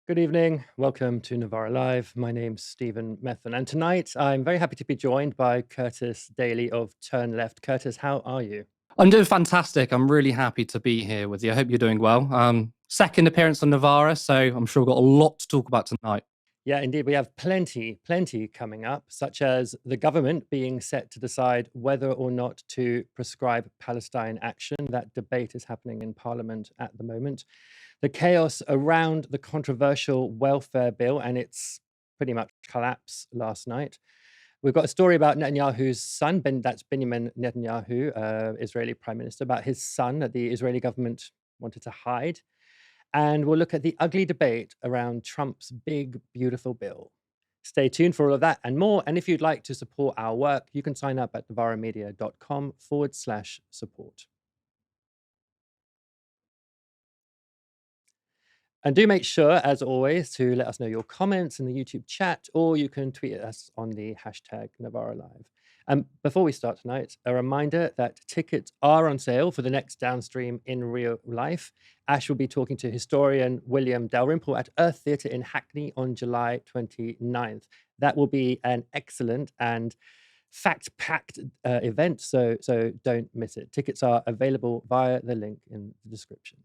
Good evening. Welcome to Novara Live. My name's Stephen Methven, and tonight I'm very happy to be joined by Curtis Daly of Turn Left. Curtis, how are you? I'm doing fantastic. I'm really happy to be here with you. I hope you're doing well. Second appearance on Novara, so I'm sure we've got a lot to talk about tonight. Yeah, indeed. We have plenty coming up, such as the government being set to decide whether or not to prescribe Palestine Action. That debate is happening in Parliament at the moment. The chaos around the controversial welfare bill and its pretty much collapse last night. We've got a story about Netanyahu's son, that's Benjamin Netanyahu, Israeli Prime Minister, about his son that the Israeli government wanted to hide. And we'll look at the ugly debate around Trump's big, beautiful bill. Stay tuned for all of that and more. And if you'd like to support our work, you can sign up at novaramedia.com/support. And do make sure, as always, to let us know your comments in the YouTube chat, or you can tweet at us on the hashtag Novara Live. Before we start tonight, a reminder that tickets are on sale for the next Downstream in Real Life. Ash will be talking to historian William Dalrymple at Earth Theatre in Hackney on July 29th. That will be an excellent and fact-packed event, so don't miss it. Tickets are available via the link in the description.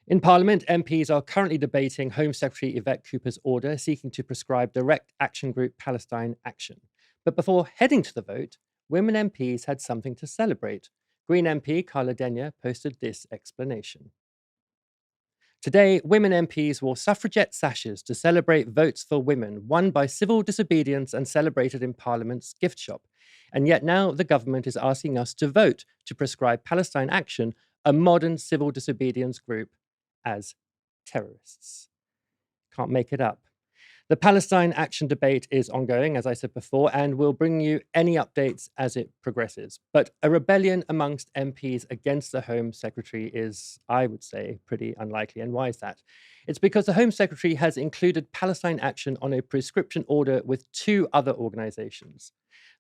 In Parliament, MPs are currently debating Home Secretary Yvette Cooper's order seeking to prescribe direct action group Palestine Action. But before heading to the vote, women MPs had something to celebrate. Green MP Carla Denyer posted this explanation. Today, women MPs wore suffragette sashes to celebrate votes for women won by civil disobedience and celebrated in Parliament's gift shop. And yet now the government is asking us to vote to prescribe Palestine Action, a modern civil disobedience group, as terrorists. Can't make it up. The Palestine Action debate is ongoing, as I said before, and we'll bring you any updates as it progresses. But a rebellion amongst MPs against the Home Secretary is, I would say, pretty unlikely. And why is that? It's because the Home Secretary has included Palestine Action on a prescription order with two other organizations.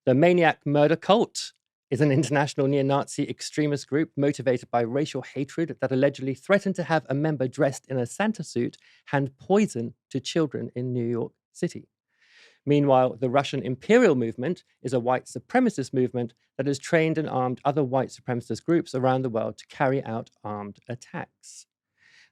The Maniac Murder Cult is an international neo-Nazi extremist group motivated by racial hatred that allegedly threatened to have a member dressed in a Santa suit hand poison to children in New York City. Meanwhile, the Russian Imperial Movement is a white supremacist movement that has trained and armed other white supremacist groups around the world to carry out armed attacks.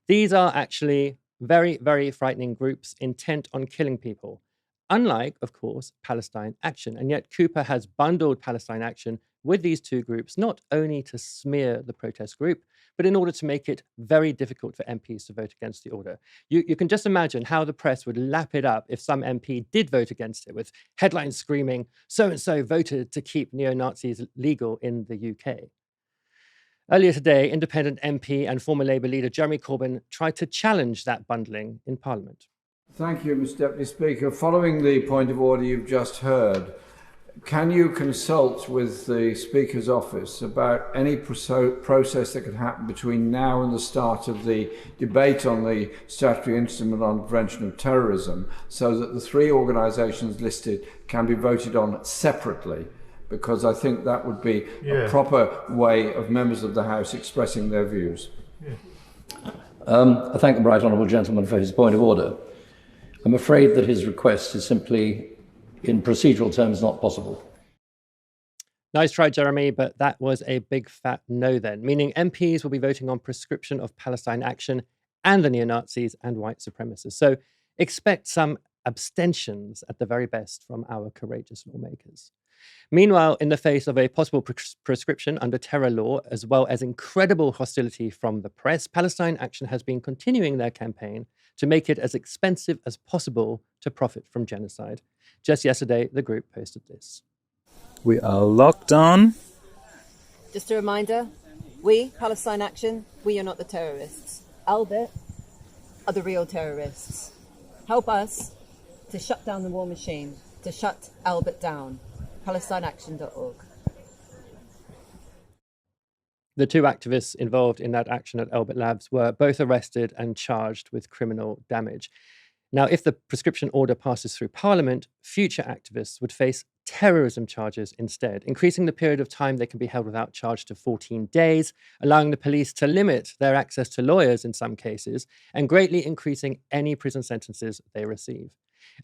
These are actually very, very frightening groups intent on killing people, unlike, of course, Palestine Action. And yet Cooper has bundled Palestine Action with these two groups, not only to smear the protest group, but in order to make it very difficult for MPs to vote against the order. You can just imagine how the press would lap it up if some MP did vote against it, with headlines screaming, "So-and-so voted to keep neo-Nazis legal in the UK." Earlier today, independent MP and former Labour leader Jeremy Corbyn tried to challenge that bundling in Parliament. Thank you, Mr Deputy Speaker. Following the point of order you've just heard, can you consult with the Speaker's office about any process that could happen between now and the start of the debate on the statutory instrument on prevention of terrorism, so that the three organisations listed can be voted on separately? Because I think that would be a proper way of members of the House expressing their views. I thank the right honourable gentleman for his point of order. I'm afraid that his request is simply, in procedural terms, not possible. Nice try, Jeremy, but that was a big fat no then, meaning MPs will be voting on prescription of Palestine Action and the neo-Nazis and white supremacists. So expect some abstentions at the very best from our courageous lawmakers. Meanwhile, in the face of a possible prescription under terror law, as well as incredible hostility from the press, Palestine Action has been continuing their campaign to make it as expensive as possible to profit from genocide. Just yesterday, the group posted this. We are locked on. Just a reminder, we, Palestine Action, we are not the terrorists. Albert are the real terrorists. Help us to shut down the war machine, to shut Albert down. PalestineAction.org. The two activists involved in that action at Albert Labs were both arrested and charged with criminal damage. Now, if the prescription order passes through Parliament, future activists would face terrorism charges instead, increasing the period of time they can be held without charge to 14 days, allowing the police to limit their access to lawyers in some cases, and greatly increasing any prison sentences they receive.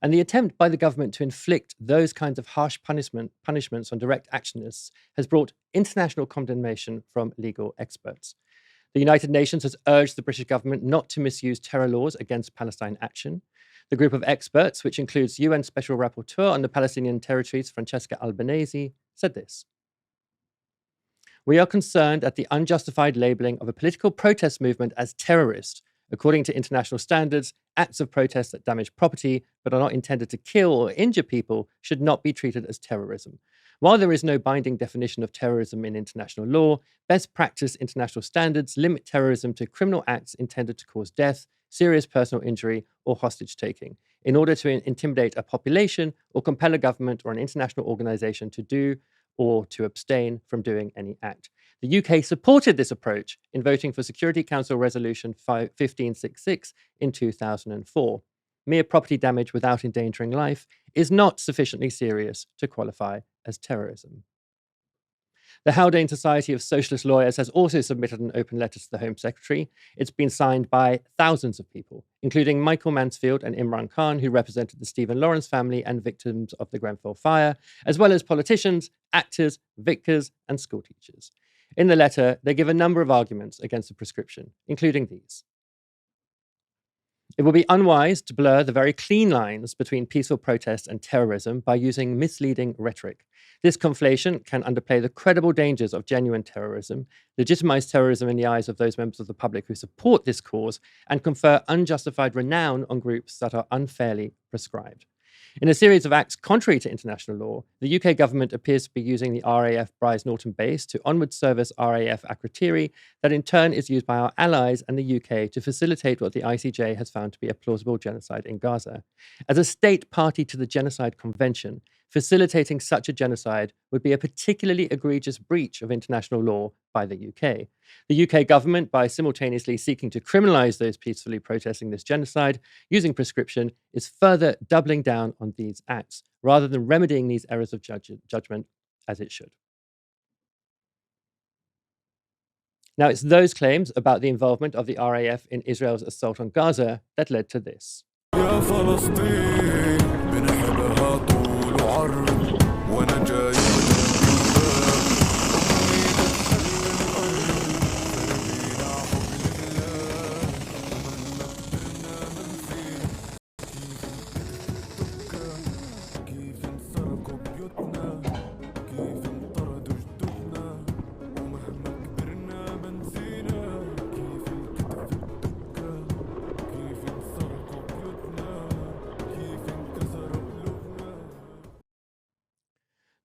And the attempt by the government to inflict those kinds of harsh punishments on direct actionists has brought international condemnation from legal experts. The United Nations has urged the British government not to misuse terror laws against Palestine Action. The group of experts, which includes UN Special Rapporteur on the Palestinian Territories, Francesca Albanese, said this: "We are concerned at the unjustified labeling of a political protest movement as terrorist. According to international standards, acts of protest that damage property but are not intended to kill or injure people should not be treated as terrorism. While there is no binding definition of terrorism in international law, best practice international standards limit terrorism to criminal acts intended to cause death, serious personal injury, or hostage taking, in order to intimidate a population or compel a government or an international organization to do or to abstain from doing any act." The UK supported this approach in voting for Security Council Resolution 1566 in 2004. Mere property damage without endangering life is not sufficiently serious to qualify as terrorism. The Haldane Society of Socialist Lawyers has also submitted an open letter to the Home Secretary. It's been signed by thousands of people, including Michael Mansfield and Imran Khan, who represented the Stephen Lawrence family and victims of the Grenfell fire, as well as politicians, actors, vicars, and schoolteachers. In the letter, they give a number of arguments against the prescription, including these. It will be unwise to blur the very clean lines between peaceful protest and terrorism by using misleading rhetoric. This conflation can underplay the credible dangers of genuine terrorism, legitimize terrorism in the eyes of those members of the public who support this cause, and confer unjustified renown on groups that are unfairly proscribed. In a series of acts contrary to international law, the UK government appears to be using the RAF Brize Norton base to onward service RAF Akrotiri, that in turn is used by our allies and the UK to facilitate what the ICJ has found to be a plausible genocide in Gaza. As a state party to the Genocide Convention, facilitating such a genocide would be a particularly egregious breach of international law by the UK. The UK government, by simultaneously seeking to criminalise those peacefully protesting this genocide using prescription, is further doubling down on these acts, rather than remedying these errors of judgment as it should. Now, it's those claims about the involvement of the RAF in Israel's assault on Gaza that led to this.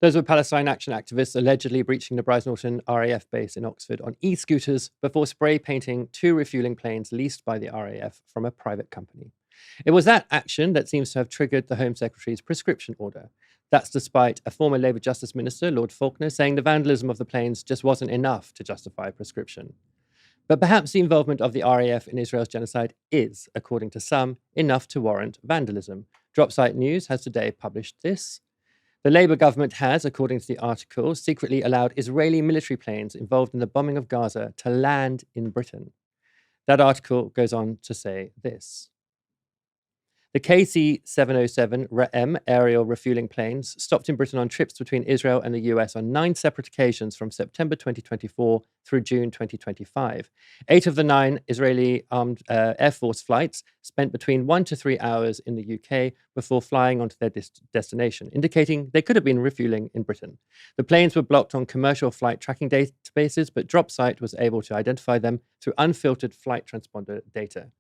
Those were Palestine Action activists allegedly breaching the Brize Norton RAF base in Oxford on e-scooters before spray painting 2 refueling planes leased by the RAF from a private company. It was that action that seems to have triggered the Home Secretary's prescription order. That's despite a former Labour Justice Minister, Lord Faulkner, saying the vandalism of the planes just wasn't enough to justify prescription. But perhaps the involvement of the RAF in Israel's genocide is, according to some, enough to warrant vandalism. Dropsite News has today published this. The Labour government has, according to the article, secretly allowed Israeli military planes involved in the bombing of Gaza to land in Britain. That article goes on to say this. The KC-707 Ra'em aerial refueling planes stopped in Britain on trips between Israel and the US on 9 separate occasions from September 2024 through June 2025. 8 of the 9 Israeli Armed Air Force flights spent between 1 to 3 hours in the UK before flying onto their destination, indicating they could have been refueling in Britain. The planes were blocked on commercial flight tracking databases, but Dropsite was able to identify them through unfiltered flight transponder data.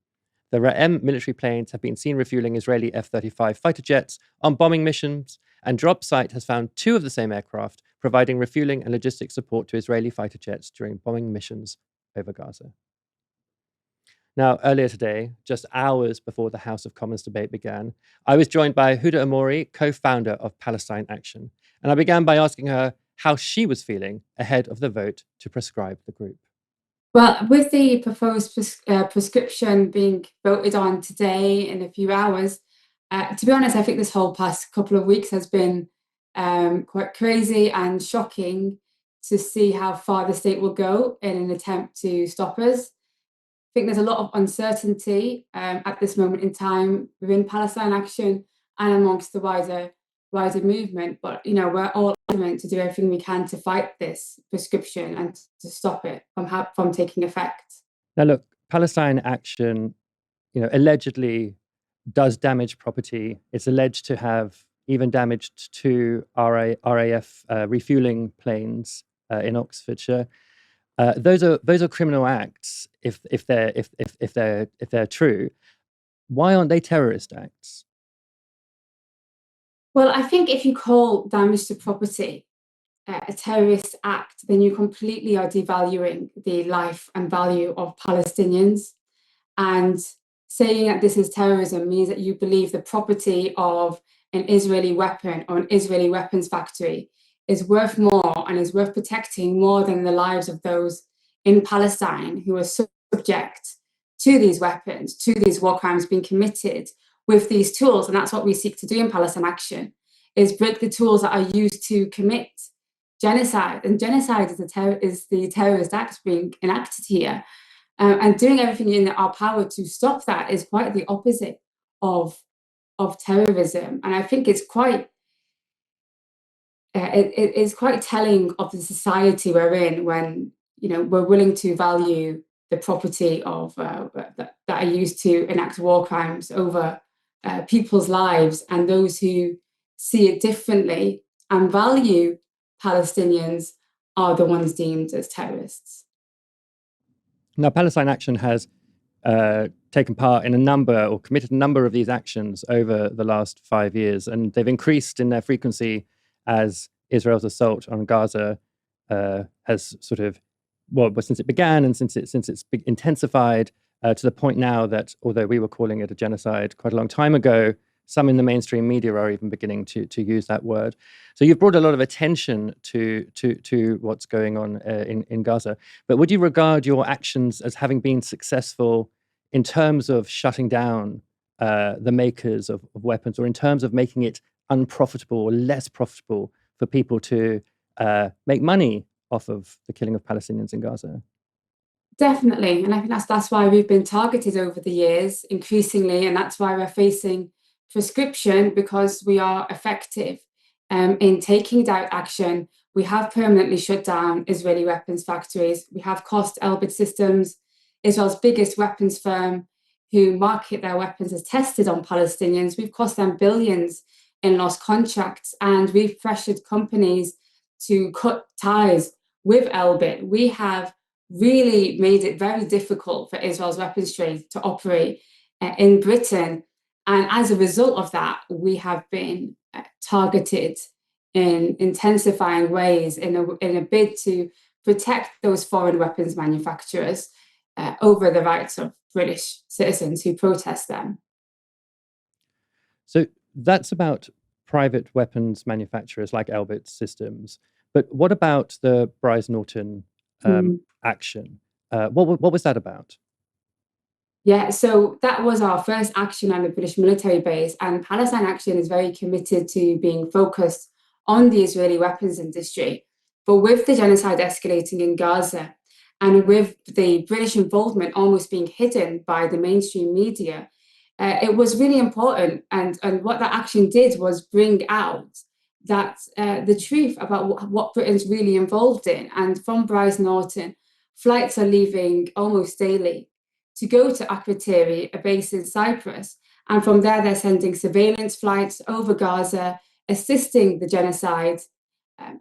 The Ra'em military planes have been seen refueling Israeli F-35 fighter jets on bombing missions, and Dropsite has found 2 of the same aircraft providing refueling and logistics support to Israeli fighter jets during bombing missions over Gaza. Now, earlier today, just hours before the House of Commons debate began, I was joined by Huda Ammori, co-founder of Palestine Action, and I began by asking her how she was feeling ahead of the vote to proscribe the group. Well, with the proposed prescription being voted on today in a few hours, to be honest, I think this whole past couple of weeks has been quite crazy and shocking to see how far the state will go in an attempt to stop us. I think there's a lot of uncertainty at this moment in time within Palestine Action and amongst the wider movement. But we're all adamant to do everything we can to fight this prescription and to stop it from taking effect. Now, look, Palestine Action, allegedly does damage property. It's alleged to have even damaged two RAF refueling planes in Oxfordshire. Those are criminal acts if they're true. Why aren't they terrorist acts? Well, I think if you call damage to property a terrorist act, then you completely are devaluing the life and value of Palestinians. And saying that this is terrorism means that you believe the property of an Israeli weapon or an Israeli weapons factory is worth more and is worth protecting more than the lives of those in Palestine who are subject to these weapons, to these war crimes being committed with these tools. And that's what we seek to do in Palestine Action, is break the tools that are used to commit genocide. And genocide is the terrorist act being enacted here. And doing everything in our power to stop that is quite the opposite of terrorism. And I think it's quite it is quite telling of the society we're in when we're willing to value the property of that are used to enact war crimes over people's lives, and those who see it differently and value Palestinians are the ones deemed as terrorists. Now, Palestine Action has taken part in committed a number of these actions over the last 5 years, and they've increased in their frequency as Israel's assault on Gaza has since it began and since it's intensified to the point now that, although we were calling it a genocide quite a long time ago, some in the mainstream media are even beginning to use that word. So you've brought a lot of attention to what's going on in Gaza. But would you regard your actions as having been successful in terms of shutting down the makers of weapons, or in terms of making it unprofitable or less profitable for people to make money off of the killing of Palestinians in Gaza? Definitely. And I think that's why we've been targeted over the years increasingly, and that's why we're facing prescription, because we are effective in taking direct action. We have permanently shut down Israeli weapons factories. We have cost Elbit Systems, Israel's biggest weapons firm, who market their weapons as tested on Palestinians. We've cost them billions in lost contracts, and we've pressured companies to cut ties with Elbit. We have really made it very difficult for Israel's weapons trade to operate in Britain. And as a result of that, we have been targeted in intensifying ways in a bid to protect those foreign weapons manufacturers over the rights of British citizens who protest them. So that's about private weapons manufacturers like Elbit Systems. But what about the Bryce Norton action? What was that about? Yeah, so that was our first action on the British military base, and Palestine Action is very committed to being focused on the Israeli weapons industry. But with the genocide escalating in Gaza, and with the British involvement almost being hidden by the mainstream media, it was really important. And what that action did was bring out that the truth about what Britain's really involved in. And from Bryce Norton, flights are leaving almost daily to go to Akrotiri, a base in Cyprus. And from there, they're sending surveillance flights over Gaza, assisting the genocide,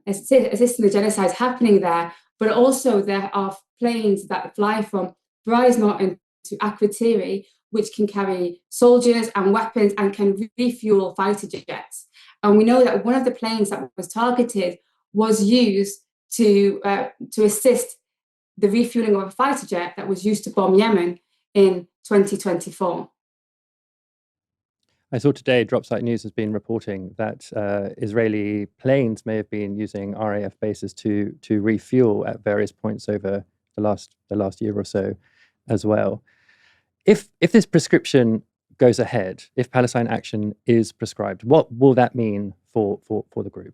assisting the genocide happening there. But also there are planes that fly from Bryce Norton to Akrotiri, which can carry soldiers and weapons and can refuel fighter jets. And we know that one of the planes that was targeted was used to assist the refueling of a fighter jet that was used to bomb Yemen in 2024. I saw today Dropsite News has been reporting that Israeli planes may have been using RAF bases to refuel at various points over the last year or so as well. If this prescription goes ahead, if Palestine Action is prescribed, what will that mean for the group?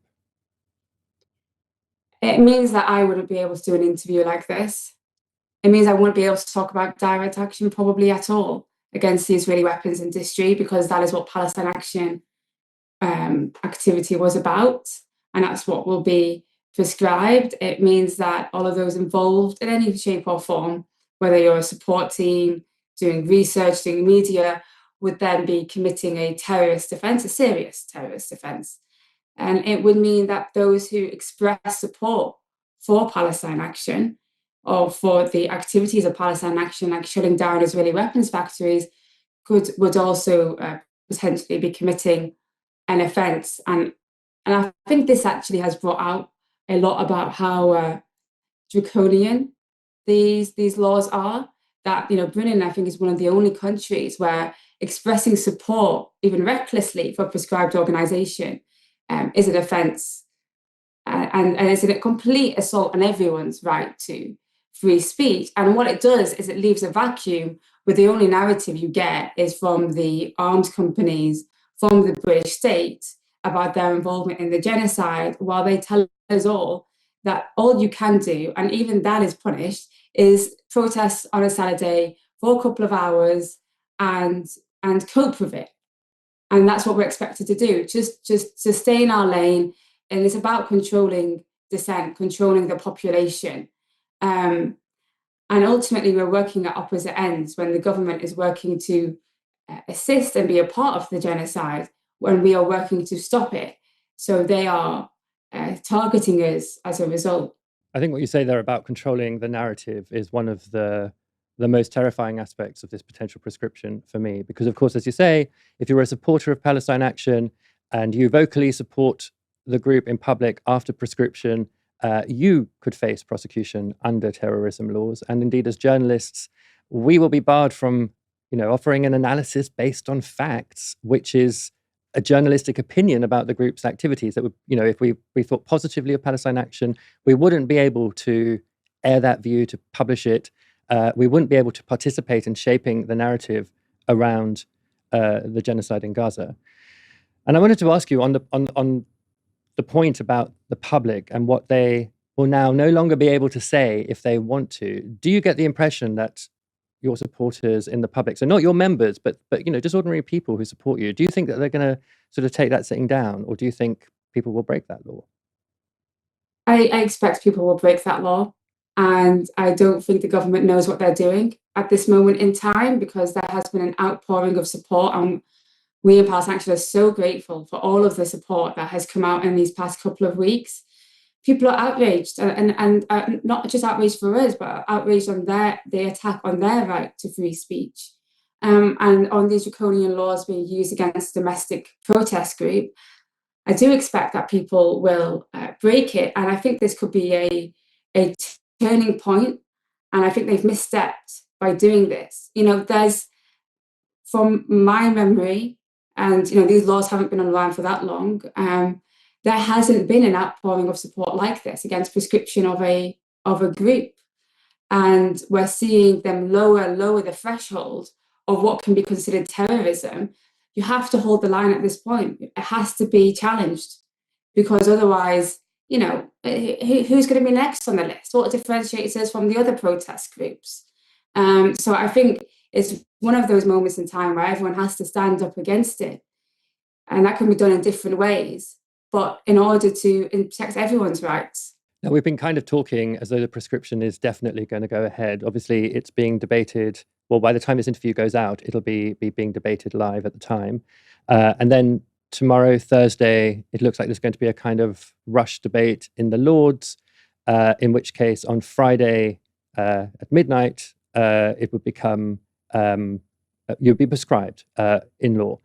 It means that I wouldn't be able to do an interview like this. It means I wouldn't be able to talk about direct action probably at all against the Israeli weapons industry, because that is what Palestine Action activity was about, and that's what will be prescribed. It means that all of those involved in any shape or form, whether you're a support team, doing research, doing media, would then be committing a terrorist offence, a serious terrorist offence. And it would mean that those who express support for Palestine Action or for the activities of Palestine Action, like shutting down Israeli weapons factories, would also potentially be committing an offence. And I think this actually has brought out a lot about how draconian these laws are. That, Britain, I think, is one of the only countries where expressing support, even recklessly, for a prescribed organisation is an offence. And it's a complete assault on everyone's right to free speech. And what it does is it leaves a vacuum where the only narrative you get is from the arms companies, from the British state, about their involvement in the genocide, while they tell us all that all you can do, and even that is punished, is protest on a Saturday for a couple of hours and cope with it. And that's what we're expected to do, just to stay in our lane. And it's about controlling dissent, controlling the population. And ultimately, we're working at opposite ends when the government is working to assist and be a part of the genocide, when we are working to stop it. So they are targeting us as a result. I think what you say there about controlling the narrative is one of the most terrifying aspects of this potential prescription for me. Because, of course, as you say, if you're a supporter of Palestine Action and you vocally support the group in public after prescription, you could face prosecution under terrorism laws. And indeed, as journalists, we will be barred from, offering an analysis based on facts, which is a journalistic opinion about the group's activities. That would, if we thought positively of Palestine Action, we wouldn't be able to air that view, to publish it. We wouldn't be able to participate in shaping the narrative around the genocide in Gaza. And I wanted to ask you on the point about the public and what they will now no longer be able to say if they want to. Do you get the impression that your supporters in the public, so not your members, but just ordinary people who support you, do you think that they're going to sort of take that sitting down, or do you think people will break that law? I expect people will break that law, and I don't think the government knows what they're doing at this moment in time, because there has been an outpouring of support, and we in Palestine Action are so grateful for all of the support that has come out in these past couple of weeks. People are outraged, and not just outraged for us, but outraged on the attack on their right to free speech, and on these draconian laws being used against domestic protest group. I do expect that people will break it, and I think this could be a turning point, and I think they've misstepped by doing this. There's, from my memory, and these laws haven't been around for that long, there hasn't been an outpouring of support like this against prescription of a group, and we're seeing them lower the threshold of what can be considered terrorism. You have to hold the line at this point. It has to be challenged, because otherwise, who's going to be next on the list? What differentiates us from the other protest groups? So I think it's one of those moments in time where everyone has to stand up against it, and that can be done in different ways, but in order to protect everyone's rights. Now, we've been kind of talking as though the prescription is definitely going to go ahead. Obviously, it's being debated. Well, by the time this interview goes out, it'll be being debated live at the time. And then tomorrow, Thursday, it looks like there's going to be a kind of rush debate in the Lords, in which case on Friday at midnight, it would become, you'd be prescribed in law.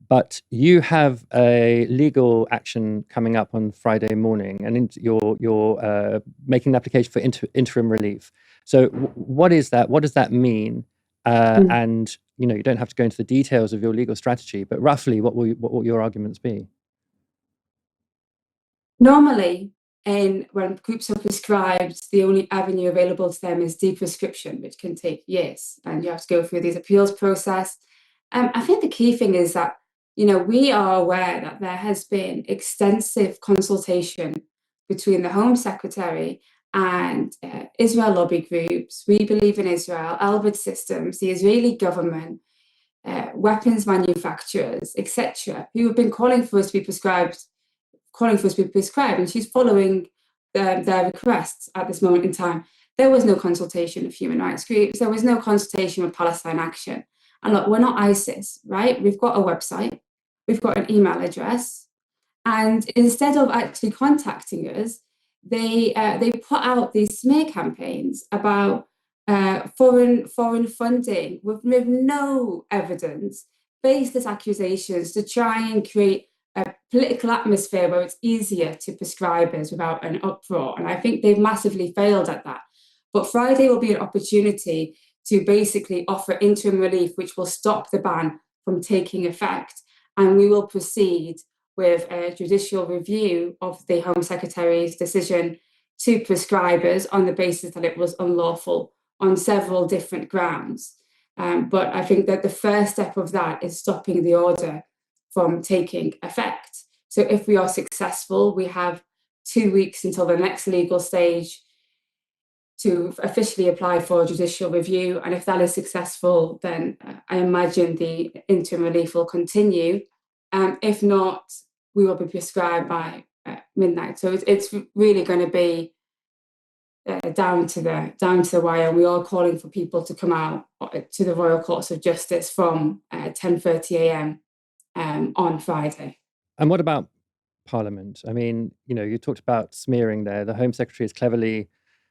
But you have a legal action coming up on Friday morning, and you're making an application for interim relief. So what is that? What does that mean? And you don't have to go into the details of your legal strategy, but roughly, what will your arguments be? Normally, when groups are prescribed, the only avenue available to them is deprescription, which can take years, and you have to go through these appeals process. I think the key thing is that we are aware that there has been extensive consultation between the Home Secretary and Israel lobby groups. We believe in Israel, Elbit Systems, the Israeli government, weapons manufacturers, etc., who have been calling for us to be prescribed, and she's following their requests at this moment in time. There was no consultation with human rights groups. There was no consultation with Palestine Action. And look, we're not ISIS, right? We've got a website, we've got an email address, and instead of actually contacting us, they put out these smear campaigns about foreign funding with no evidence, baseless accusations to try and create a political atmosphere where it's easier to prescribe us without an uproar. And I think they've massively failed at that. But Friday will be an opportunity to basically offer interim relief, which will stop the ban from taking effect. And we will proceed with a judicial review of the Home Secretary's decision to prescribe us on the basis that it was unlawful on several different grounds. But I think that the first step of that is stopping the order from taking effect. So if we are successful, we have 2 weeks until the next legal stage to officially apply for a judicial review. And if that is successful, then I imagine the interim relief will continue. If not, we will be prescribed by midnight. So it's really going to be down to the wire. And we are calling for people to come out to the Royal Courts of Justice from 10:30 a.m. On Friday. And what about Parliament? I mean, you talked about smearing there. The Home Secretary has cleverly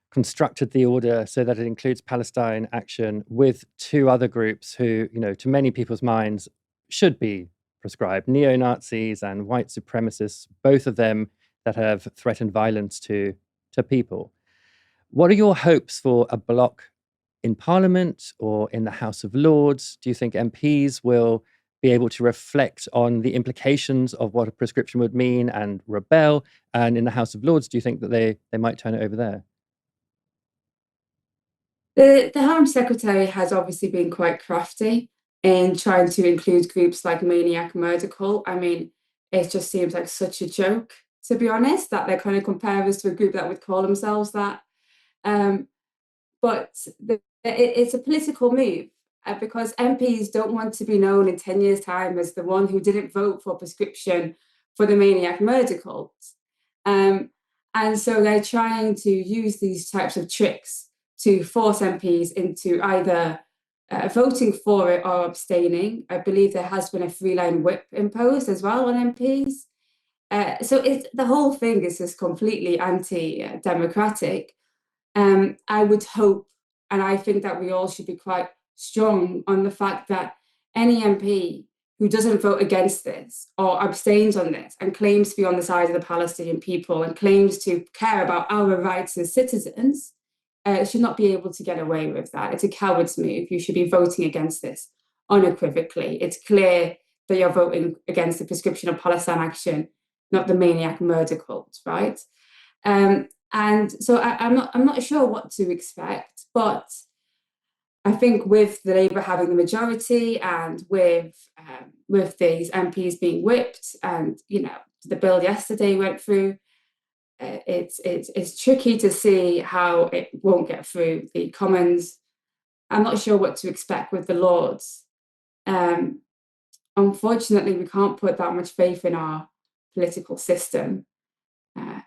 constructed the order so that it includes Palestine Action with two other groups who, to many people's minds, should be proscribed: neo-Nazis and white supremacists, both of them that have threatened violence to people. What are your hopes for a bloc in Parliament or in the House of Lords? Do you think MPs will be able to reflect on the implications of what a prescription would mean and rebel? And in the House of Lords, do you think that they might turn it over there? The Home Secretary has obviously been quite crafty in trying to include groups like Maniac Murder Cult. I mean, it just seems like such a joke, to be honest, that they kind of compare us to a group that would call themselves that. But it's a political move because MPs don't want to be known in 10 years' time as the one who didn't vote for prescription for the Maniac Murder Cult. And so they're trying to use these types of tricks to force MPs into either voting for it or abstaining. I believe there has been a 3-line whip imposed as well on MPs. So the whole thing is just completely anti-democratic. I would hope, and I think that we all should be quite strong on the fact that any MP who doesn't vote against this or abstains on this and claims to be on the side of the Palestinian people and claims to care about our rights as citizens should not be able to get away with that. It's a coward's move. You should be voting against this unequivocally. It's clear that you're voting against the prescription of Palestine Action, not the Maniac Murder Cult, right? And so I'm not sure what to expect, but I think with the Labour having the majority and with these MPs being whipped, and the bill yesterday went through, it's tricky to see how it won't get through the Commons. I'm not sure what to expect with the Lords. Unfortunately, we can't put that much faith in our political system.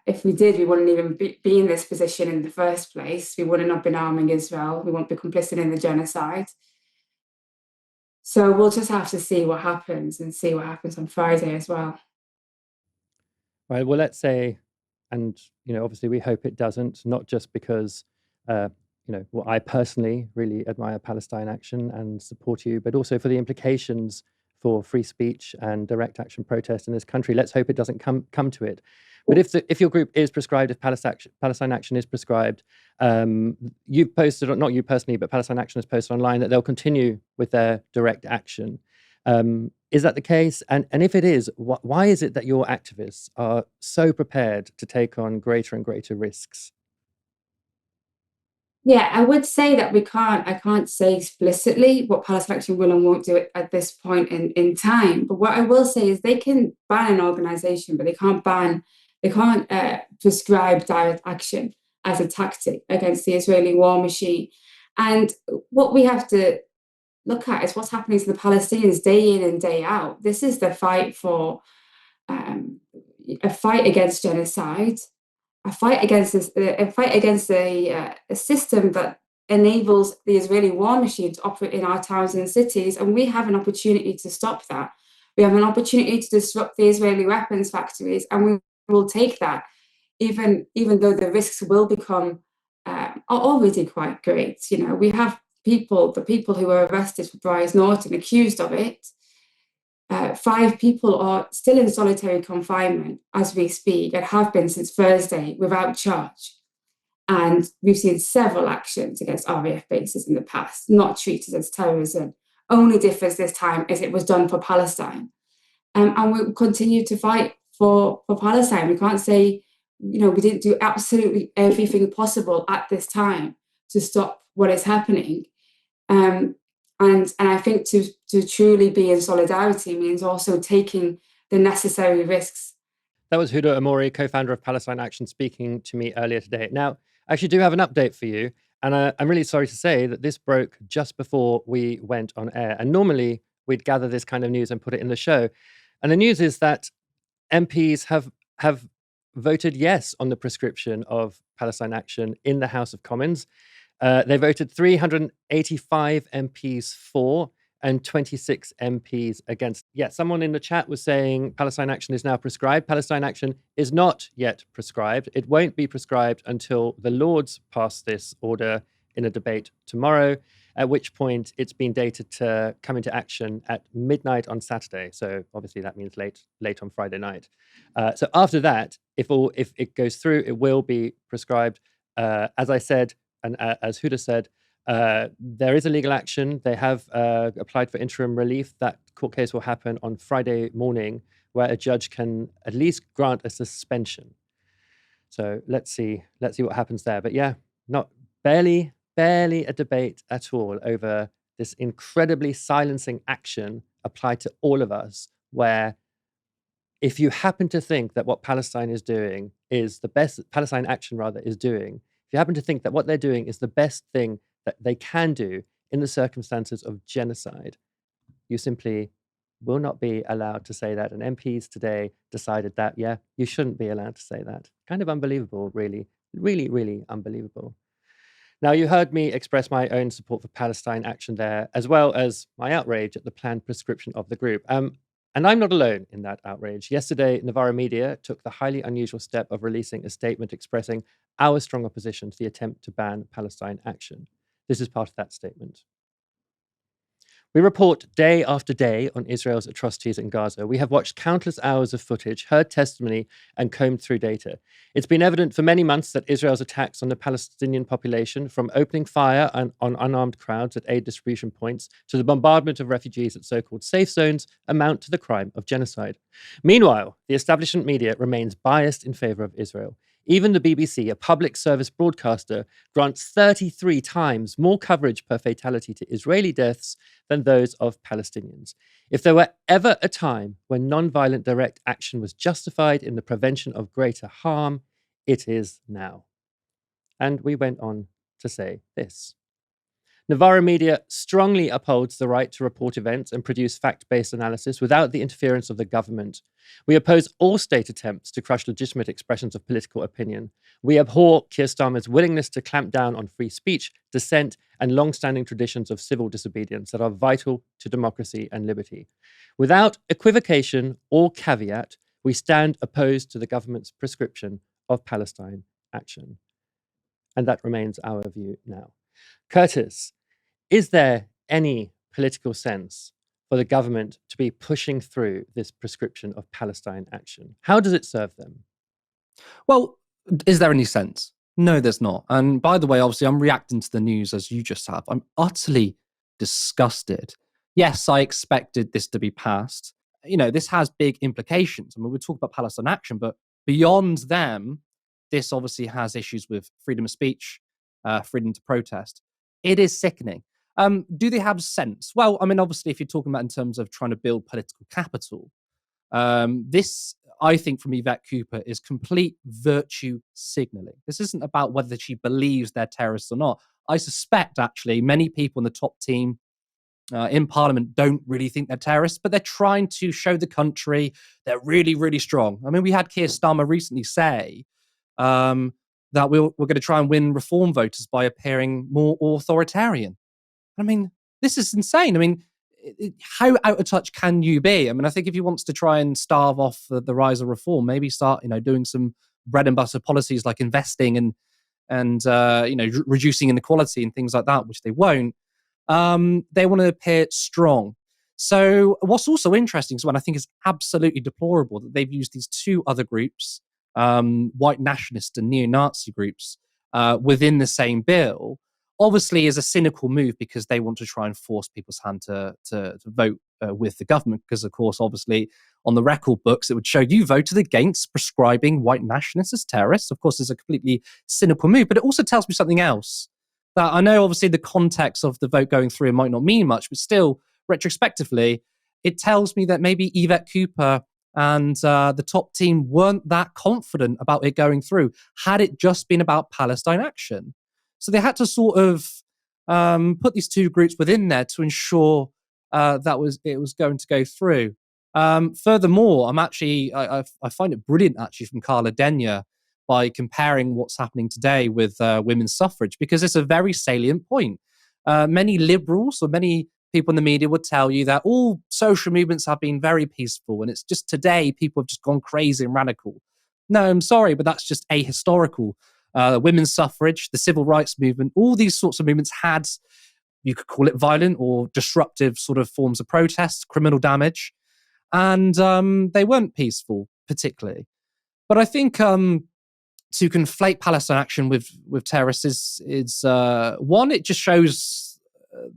If we did, we wouldn't even be in this position in the first place. We wouldn't have been arming Israel. We won't be complicit in the genocide. So we'll just have to see what happens and see what happens on Friday as well. Right. Well, let's say, and obviously we hope it doesn't, not just because well, I personally really admire Palestine Action and support you, but also for the implications for free speech and direct action protest in this country. Let's hope it doesn't come to it. But if your group is prescribed, if Palestine Action is prescribed, you've posted, not you personally, but Palestine Action has posted online that they'll continue with their direct action. Is that the case? And if it is, why is it that your activists are so prepared to take on greater and greater risks? Yeah, I would say that I can't say explicitly what Palestine Action will and won't do at this point in time. But what I will say is they can ban an organization, but they can't ban prescribe direct action as a tactic against the Israeli war machine. And what we have to look at is what's happening to the Palestinians day in and day out. This is the fight for a fight against genocide, a fight against a system that enables the Israeli war machine to operate in our towns and cities, and we have an opportunity to stop that. We have an opportunity to disrupt the Israeli weapons factories, and we will take that, even though the risks will become are already quite great. We have the people who were arrested for Bryce Norton, accused of it. 5 people are still in solitary confinement as we speak, and have been since Thursday without charge. And we've seen several actions against RAF bases in the past, not treated as terrorism. Only difference this time is it was done for Palestine. And we'll continue to fight for Palestine. We can't say, we didn't do absolutely everything possible at this time to stop what is happening. And I think to truly be in solidarity means also taking the necessary risks. That was Huda Ammori, co-founder of Palestine Action, speaking to me earlier today. Now, I actually do have an update for you, and I'm really sorry to say that this broke just before we went on air. And normally we'd gather this kind of news and put it in the show. And the news is that MPs have voted yes on the prescription of Palestine Action in the House of Commons. They voted 385 MPs for and 26 MPs against. Yeah, someone in the chat was saying Palestine Action is now prescribed. Palestine Action is not yet prescribed. It won't be prescribed until the Lords pass this order in a debate tomorrow, at which point it's been dated to come into action at midnight on Saturday. So obviously that means late on Friday night. So after that, if it goes through, it will be prescribed. As I said, and as Huda said, there is a legal action. They have applied for interim relief. That court case will happen on Friday morning, where a judge can at least grant a suspension. So let's see what happens there. But yeah, not barely a debate at all over this incredibly silencing action applied to all of us, where if you happen to think that what Palestine is doing is the best, Palestine Action rather is doing, if you happen to think that what they're doing is the best thing that they can do in the circumstances of genocide, you simply will not be allowed to say that. And MPs today decided that, yeah, you shouldn't be allowed to say that. Kind of unbelievable, really, really, really unbelievable. Now, you heard me express my own support for Palestine Action there, as well as my outrage at the planned prescription of the group. And I'm not alone in that outrage. Yesterday, Novara Media took the highly unusual step of releasing a statement expressing our strong opposition to the attempt to ban Palestine Action. This is part of that statement. We report day after day on Israel's atrocities in Gaza. We have watched countless hours of footage, heard testimony, and combed through data. It's been evident for many months that Israel's attacks on the Palestinian population, from opening fire on unarmed crowds at aid distribution points to the bombardment of refugees at so-called safe zones, amount to the crime of genocide. Meanwhile, the establishment media remains biased in favor of Israel. Even the BBC, a public service broadcaster, grants 33 times more coverage per fatality to Israeli deaths than those of Palestinians. If there were ever a time when non-violent direct action was justified in the prevention of greater harm, it is now. And we went on to say this. Novara Media strongly upholds the right to report events and produce fact-based analysis without the interference of the government. We oppose all state attempts to crush legitimate expressions of political opinion. We abhor Keir Starmer's willingness to clamp down on free speech, dissent, and long-standing traditions of civil disobedience that are vital to democracy and liberty. Without equivocation or caveat, we stand opposed to the government's prescription of Palestine Action. And that remains our view now. Curtis, is there any political sense for the government to be pushing through this prescription of Palestine Action? How does it serve them? Well, is there any sense? No, there's not. And by the way, obviously, I'm reacting to the news as you just have. I'm utterly disgusted. Yes, I expected this to be passed. This has big implications. I mean, we talk about Palestine Action, but beyond them, this obviously has issues with freedom of speech, freedom to protest. It is sickening. Do they have sense? Well, I mean, obviously, if you're talking about in terms of trying to build political capital, this I think, from Yvette Cooper is complete virtue signaling. This isn't about whether she believes they're terrorists or not. I suspect, actually, many people in the top team in Parliament don't really think they're terrorists, but they're trying to show the country they're really, really strong. I mean, we had Keir Starmer recently say that we're going to try and win reform voters by appearing more authoritarian. I mean, this is insane. I mean, how out of touch can you be? I mean, I think if he wants to try and starve off the rise of reform, maybe start, doing some bread and butter policies like investing and reducing inequality and things like that, which they won't. They want to appear strong. So what's also interesting is when I think is absolutely deplorable that they've used these two other groups, white nationalist and neo-Nazi groups, within the same bill, obviously is a cynical move because they want to try and force people's hand to vote with the government. Because, of course, obviously, on the record books, it would show you voted against prescribing white nationalists as terrorists. Of course, it's a completely cynical move. But it also tells me something else. That I know, obviously, the context of the vote going through might not mean much, but still, retrospectively, it tells me that maybe Yvette Cooper and the top team weren't that confident about it going through, had it just been about Palestine Action. So they had to sort of put these two groups within there to ensure it was going to go through. Furthermore, I find it brilliant, actually, from Carla Denyer, by comparing what's happening today with women's suffrage, because it's a very salient point. Many liberals or many people in the media would tell you that all social movements have been very peaceful, and it's just today people have just gone crazy and radical. No, I'm sorry, but that's just ahistorical. Women's suffrage, the civil rights movement, all these sorts of movements had, you could call it violent or disruptive sort of forms of protest, criminal damage, and they weren't peaceful particularly. But I think to conflate Palestine Action with terrorists is one, it just shows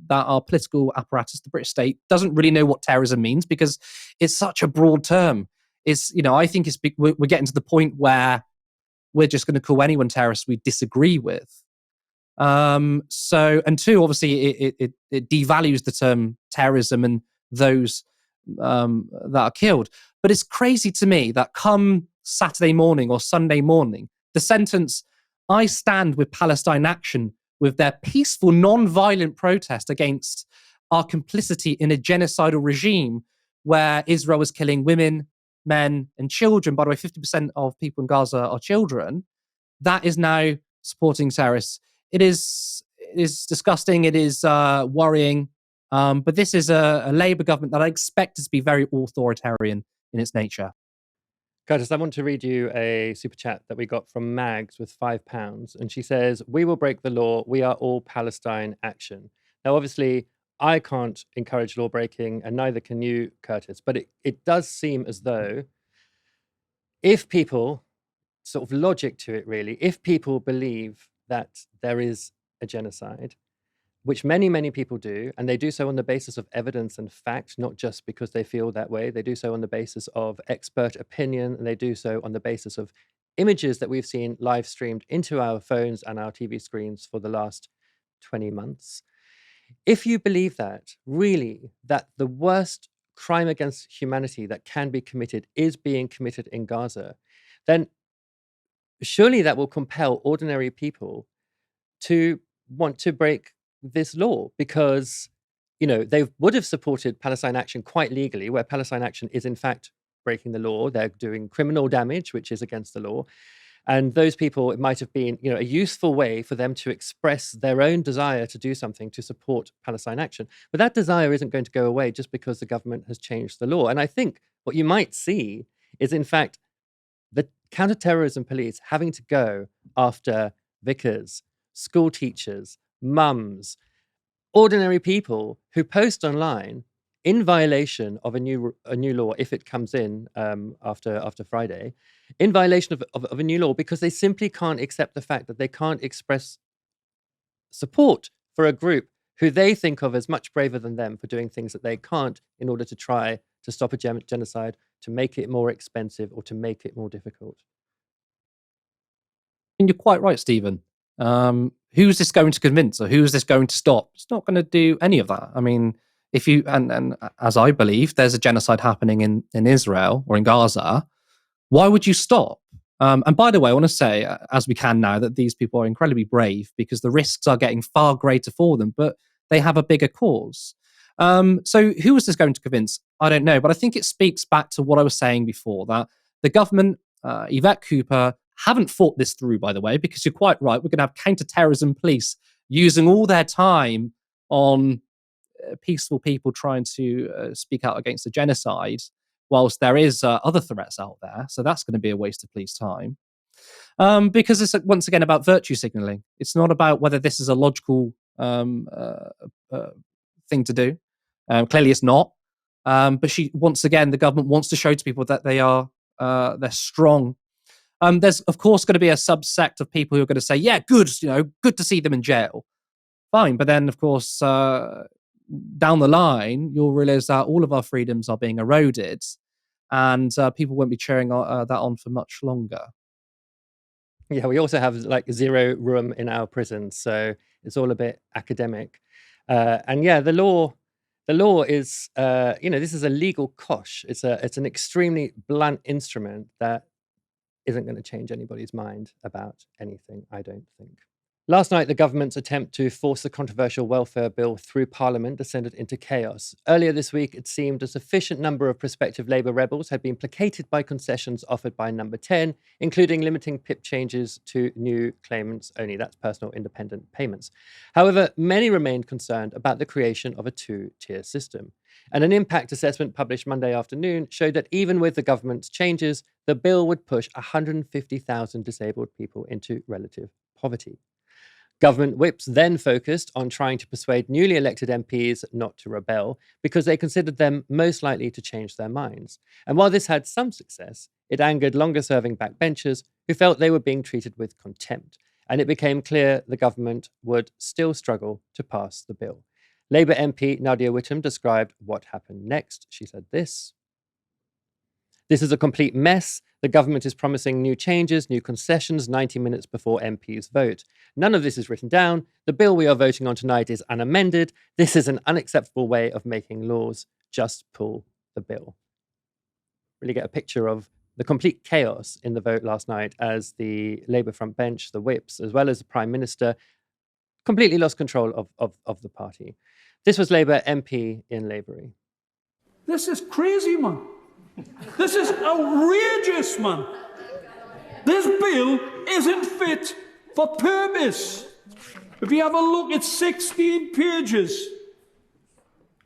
that our political apparatus, the British state, doesn't really know what terrorism means because it's such a broad term. I think we're getting to the point where we're just going to call anyone terrorist we disagree with. And two, obviously, it devalues the term terrorism and those that are killed. But it's crazy to me that come Saturday morning or Sunday morning, the sentence, "I stand with Palestine Action with their peaceful, non-violent protest against our complicity in a genocidal regime where Israel is killing women, men, and children." By the way, 50% of people in Gaza are children. That is now supporting terrorists. It is disgusting. It is worrying. But this is a Labour government that I expect to be very authoritarian in its nature. Curtis, I want to read you a super chat that we got from Mags with £5. And she says, "We will break the law. We are all Palestine Action." Now, obviously, I can't encourage law breaking, and neither can you, Curtis. But it does seem as though if people, sort of logic to it really, if people believe that there is a genocide, which many, many people do, and they do so on the basis of evidence and fact, not just because they feel that way. They do so on the basis of expert opinion, and they do so on the basis of images that we've seen live streamed into our phones and our TV screens for the last 20 months. If you believe that, really, that the worst crime against humanity that can be committed is being committed in Gaza, then surely that will compel ordinary people to want to break this law, because they would have supported Palestine Action quite legally, where Palestine Action is in fact breaking the law. They're doing criminal damage, which is against the law. And those people, it might have been a useful way for them to express their own desire to do something to support Palestine Action. But that desire isn't going to go away just because the government has changed the law. And I think what you might see is, in fact, the counterterrorism police having to go after vicars, school teachers, mums, ordinary people who post online in violation of a new law, if it comes in after Friday, in violation of a new law, because they simply can't accept the fact that they can't express support for a group who they think of as much braver than them for doing things that they can't in order to try to stop a genocide, to make it more expensive, or to make it more difficult. And you're quite right, Stephen. Who's this going to convince, or who's this going to stop? It's not going to do any of that. I mean, if you and as I believe, there's a genocide happening in Israel or in Gaza, why would you stop? And by the way, I want to say, as we can now, that these people are incredibly brave because the risks are getting far greater for them, but they have a bigger cause. So who was this going to convince? I don't know, but I think it speaks back to what I was saying before, that the government, Yvette Cooper, haven't thought this through, by the way, because you're quite right. We're going to have counter-terrorism police using all their time on peaceful people trying to speak out against the genocide, whilst there is other threats out there. So that's going to be a waste of police time. Because it's once again about virtue signaling. It's not about whether this is a logical thing to do. Clearly, it's not. But once again, the government wants to show to people that they're strong. There's of course going to be a subsect of people who are going to say, "Yeah, good, good to see them in jail." Fine, but then of course, down the line, you'll realize that all of our freedoms are being eroded, and people won't be cheering that on for much longer. Yeah, we also have like 0 room in our prisons, so it's all a bit academic. And yeah, the law is, this is a legal cosh. It's an extremely blunt instrument that isn't going to change anybody's mind about anything, I don't think. Last night, the government's attempt to force the controversial welfare bill through Parliament descended into chaos. Earlier this week, it seemed a sufficient number of prospective Labour rebels had been placated by concessions offered by Number 10, including limiting PIP changes to new claimants only. That's personal independent payments. However, many remained concerned about the creation of a 2-tier system. And an impact assessment published Monday afternoon showed that even with the government's changes, the bill would push 150,000 disabled people into relative poverty. Government whips then focused on trying to persuade newly elected MPs not to rebel because they considered them most likely to change their minds. And while this had some success, it angered longer-serving backbenchers who felt they were being treated with contempt. And it became clear the government would still struggle to pass the bill. Labour MP Nadia Whittome described what happened next. She said this: "This is a complete mess. The government is promising new changes, new concessions 90 minutes before MPs vote. None of this is written down. The bill we are voting on tonight is unamended. This is an unacceptable way of making laws. Just pull the bill." Really get a picture of the complete chaos in the vote last night as the Labour front bench, the whips, as well as the Prime Minister, completely lost control of the party. This was Labour MP in Laborie. "This is crazy, man. This is outrageous, man. This bill isn't fit for purpose. If you have a look, it's 16 pages.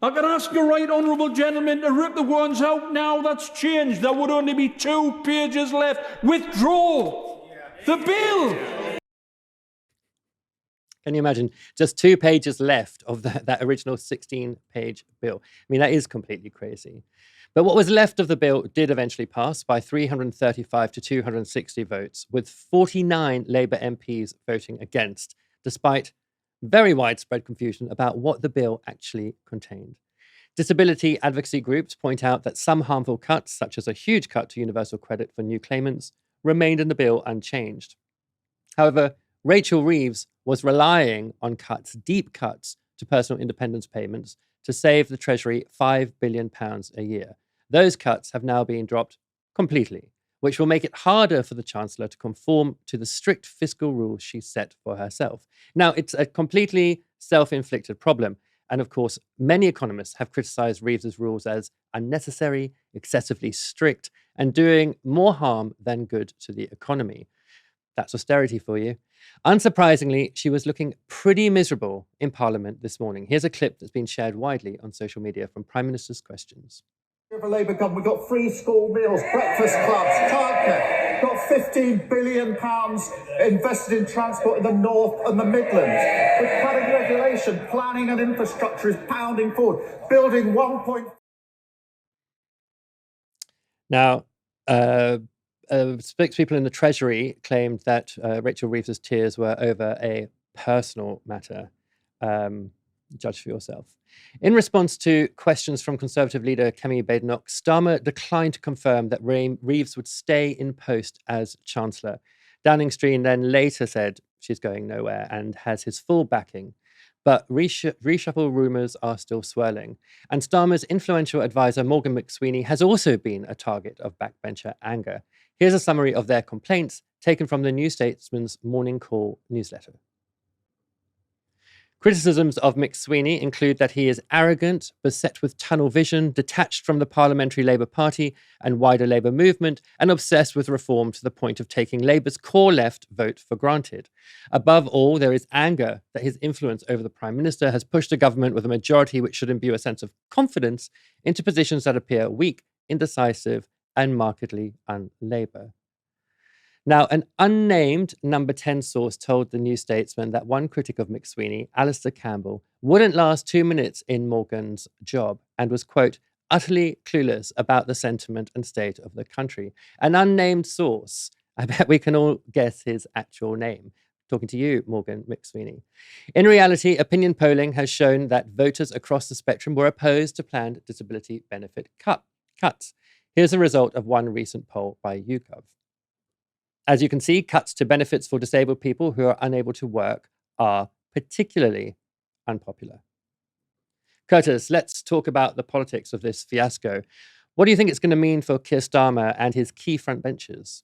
I can ask you, right honourable gentlemen, to rip the ones out now that's changed. There would only be 2 pages left. Withdraw the bill." Can you imagine? Just 2 pages left of that original 16-page bill. I mean, that is completely crazy. But what was left of the bill did eventually pass by 335 to 260 votes, with 49 Labour MPs voting against, despite very widespread confusion about what the bill actually contained. Disability advocacy groups point out that some harmful cuts, such as a huge cut to universal credit for new claimants, remained in the bill unchanged. However, Rachel Reeves was relying on cuts, deep cuts, to personal independence payments to save the Treasury £5 billion a year. Those cuts have now been dropped completely, which will make it harder for the Chancellor to conform to the strict fiscal rules she set for herself. Now, it's a completely self-inflicted problem. And of course, many economists have criticised Reeves's rules as unnecessary, excessively strict, and doing more harm than good to the economy. That's austerity for you. Unsurprisingly, she was looking pretty miserable in Parliament this morning. Here's a clip that's been shared widely on social media from Prime Minister's questions. For Labour government, we've got free school meals, breakfast clubs, childcare, got £15 billion invested in transport in the North and the Midlands. With cutting regulation, planning and infrastructure is pounding forward, building 1. Now, spokespeople in the Treasury claimed that Rachel Reeves's tears were over a personal matter. Judge for yourself. In response to questions from Conservative leader Kemi Badenoch, Starmer declined to confirm that Reeves would stay in post as Chancellor. Downing Street then later said she's going nowhere and has his full backing. But reshuffle rumours are still swirling. And Starmer's influential advisor, Morgan McSweeney, has also been a target of backbencher anger. Here's a summary of their complaints taken from the New Statesman's Morning Call newsletter. Criticisms of McSweeney include that he is arrogant, beset with tunnel vision, detached from the Parliamentary Labour Party and wider Labour movement, and obsessed with reform to the point of taking Labour's core left vote for granted. Above all, there is anger that his influence over the Prime Minister has pushed a government with a majority which should imbue a sense of confidence into positions that appear weak, indecisive, and markedly un-Labour. Now, an unnamed number 10 source told the New Statesman that one critic of McSweeney, Alistair Campbell, wouldn't last 2 minutes in Morgan's job and was, quote, utterly clueless about the sentiment and state of the country. An unnamed source. I bet we can all guess his actual name. Talking to you, Morgan McSweeney. In reality, opinion polling has shown that voters across the spectrum were opposed to planned disability benefit cuts. Here's a result of one recent poll by YouGov. As you can see, cuts to benefits for disabled people who are unable to work are particularly unpopular. Curtis, let's talk about the politics of this fiasco. What do you think it's going to mean for Keir Starmer and his key frontbenchers?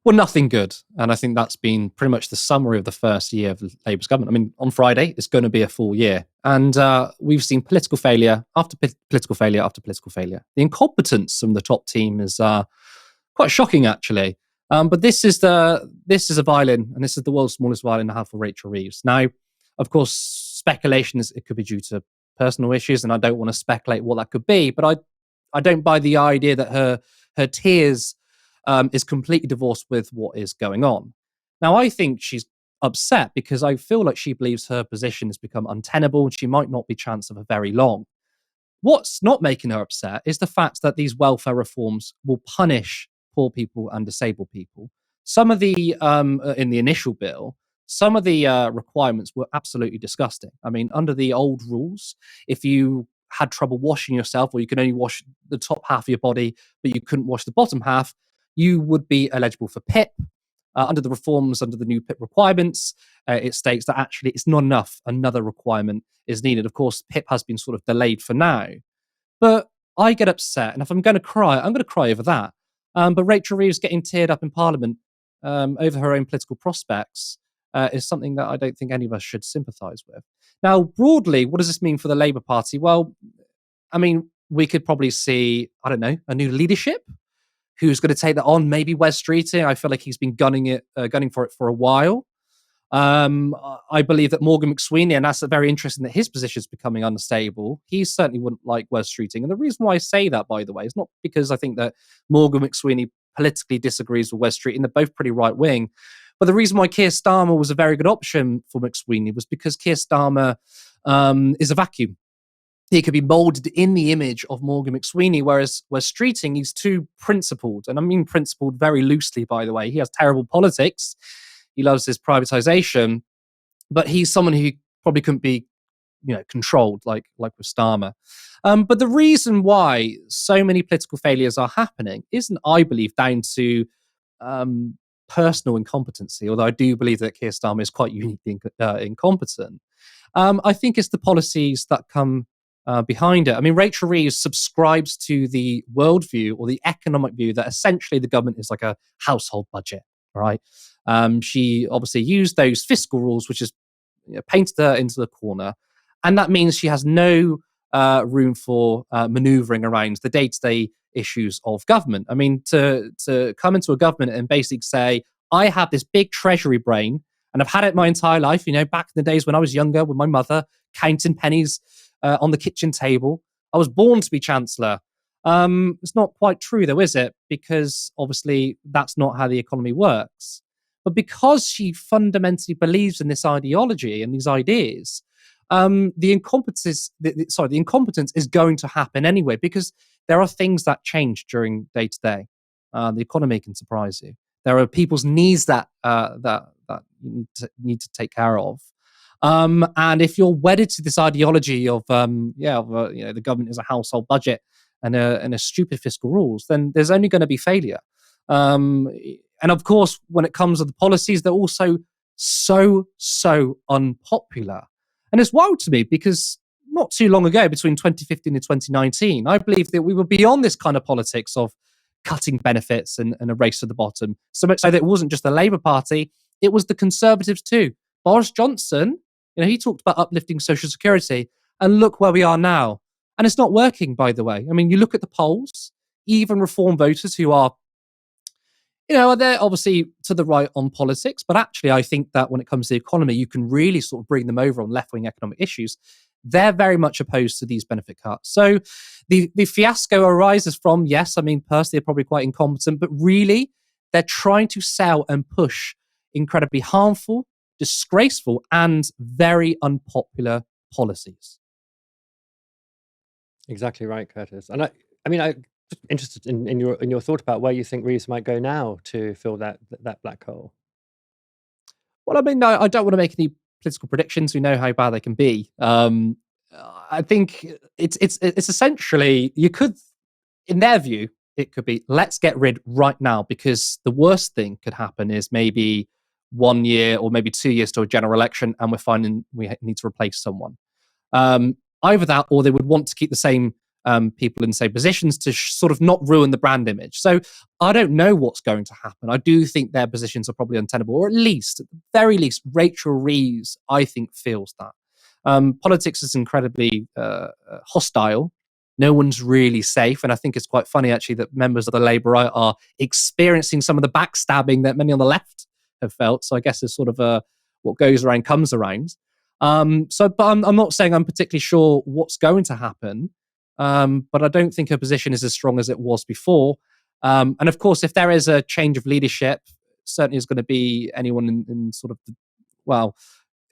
Well, nothing good. And I think that's been pretty much the summary of the first year of Labour's government. I mean, on Friday, it's going to be a full year. And we've seen political failure after political failure after political failure. The incompetence from the top team is quite shocking, actually. But this is a violin, and this is the world's smallest violin I have for Rachel Reeves. Now, of course, speculation is it could be due to personal issues, and I don't want to speculate what that could be. But I don't buy the idea that her tears is completely divorced with what is going on. Now, I think she's upset because I feel like she believes her position has become untenable, and she might not be Chancellor for very long. What's not making her upset is the fact that these welfare reforms will punish poor people and disabled people. Some of the, in the initial bill, some of the requirements were absolutely disgusting. I mean, under the old rules, if you had trouble washing yourself, or you could only wash the top half of your body, but you couldn't wash the bottom half, you would be eligible for PIP. Under the reforms, under the new PIP requirements, it states that actually it's not enough. Another requirement is needed. Of course, PIP has been sort of delayed for now. But I get upset, and if I'm going to cry, I'm going to cry over that. But Rachel Reeves getting teared up in Parliament over her own political prospects is something that I don't think any of us should sympathise with. Now, broadly, what does this mean for the Labour Party? Well, I mean, we could probably see, I don't know, a new leadership who's going to take that on. Maybe Wes Streeting. I feel like he's been gunning for it for a while. I believe that Morgan McSweeney, and that's very interesting that his position is becoming unstable. He certainly wouldn't like Wes Streeting. And the reason why I say that, by the way, is not because I think that Morgan McSweeney politically disagrees with Wes Streeting. They're both pretty right wing. But the reason why Keir Starmer was a very good option for McSweeney was because Keir Starmer is a vacuum. He could be moulded in the image of Morgan McSweeney, whereas Streeting, he's too principled. And I mean principled very loosely, by the way. He has terrible politics. He loves his privatization, but he's someone who probably couldn't be, controlled like with Starmer. But the reason why so many political failures are happening isn't, I believe, down to personal incompetency, although I do believe that Keir Starmer is quite uniquely incompetent. I think it's the policies that come behind it. I mean, Rachel Reeves subscribes to the worldview or the economic view that essentially the government is like a household budget, right? She obviously used those fiscal rules, which is painted her into the corner. And that means she has no room for manoeuvring around the day-to-day issues of government. I mean, to come into a government and basically say, I have this big treasury brain, and I've had it my entire life, back in the days when I was younger with my mother, counting pennies on the kitchen table. I was born to be Chancellor. It's not quite true, though, is it? Because obviously that's not how the economy works. But because she fundamentally believes in this ideology and these ideas, the incompetence is going to happen anyway, because there are things that change during day to day. The economy can surprise you. There are people's needs that you need to take care of. And if you're wedded to this ideology of the government is a household budget and a stupid fiscal rules, then there's only going to be failure. And of course, when it comes to the policies, they're also so unpopular. And it's wild to me because not too long ago, between 2015 and 2019, I believe that we were beyond this kind of politics of cutting benefits and a race to the bottom. So much so that it wasn't just the Labour Party, it was the Conservatives too. Boris Johnson, he talked about uplifting social security, and look where we are now. And it's not working, by the way. I mean, you look at the polls, even Reform voters who are, they're obviously to the right on politics, but actually I think that when it comes to the economy, you can really sort of bring them over on left-wing economic issues. They're very much opposed to these benefit cuts. So the fiasco arises from, yes, I mean, personally, they're probably quite incompetent, but really, they're trying to sell and push incredibly harmful, disgraceful, and very unpopular policies. Exactly right, Curtis. And I'm just interested in your thought about where you think Reeves might go now to fill that black hole. Well, I mean, I don't want to make any political predictions. We know how bad they can be. I think it's essentially, you could, in their view, it could be, let's get rid right now, because the worst thing could happen is maybe 1 year or maybe 2 years to a general election, and we're finding we need to replace someone. Either that, or they would want to keep the same people in the same positions to sort of not ruin the brand image. So I don't know what's going to happen. I do think their positions are probably untenable, or at the very least, Rachel Reeves, I think, feels that. Politics is incredibly hostile. No one's really safe. And I think it's quite funny, actually, that members of the Labour right are experiencing some of the backstabbing that many on the left have felt. So I guess it's sort of what goes around comes around. But I'm not saying I'm particularly sure what's going to happen. But I don't think her position is as strong as it was before. And of course, if there is a change of leadership, certainly is going to be anyone in sort of,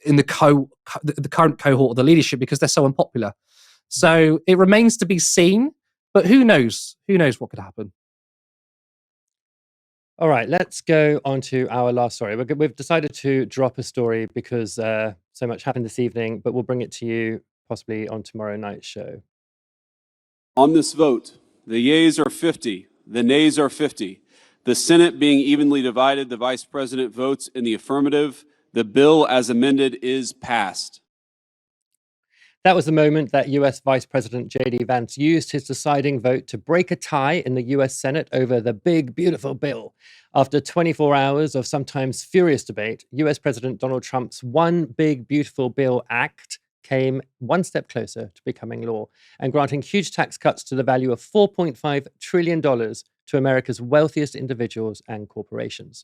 in the current cohort of the leadership, because they're so unpopular. So it remains to be seen, but who knows? Who knows what could happen? All right, let's go on to our last story. We've decided to drop a story because so much happened this evening, but we'll bring it to you possibly on tomorrow night's show. On this vote, the yeas are 50, the nays are 50. The Senate being evenly divided, the Vice President votes in the affirmative. The bill as amended is passed. That was the moment that US Vice President J.D. Vance used his deciding vote to break a tie in the US Senate over the big, beautiful bill. After 24 hours of sometimes furious debate, US President Donald Trump's One Big, Beautiful Bill Act came one step closer to becoming law and granting huge tax cuts to the value of $4.5 trillion to America's wealthiest individuals and corporations.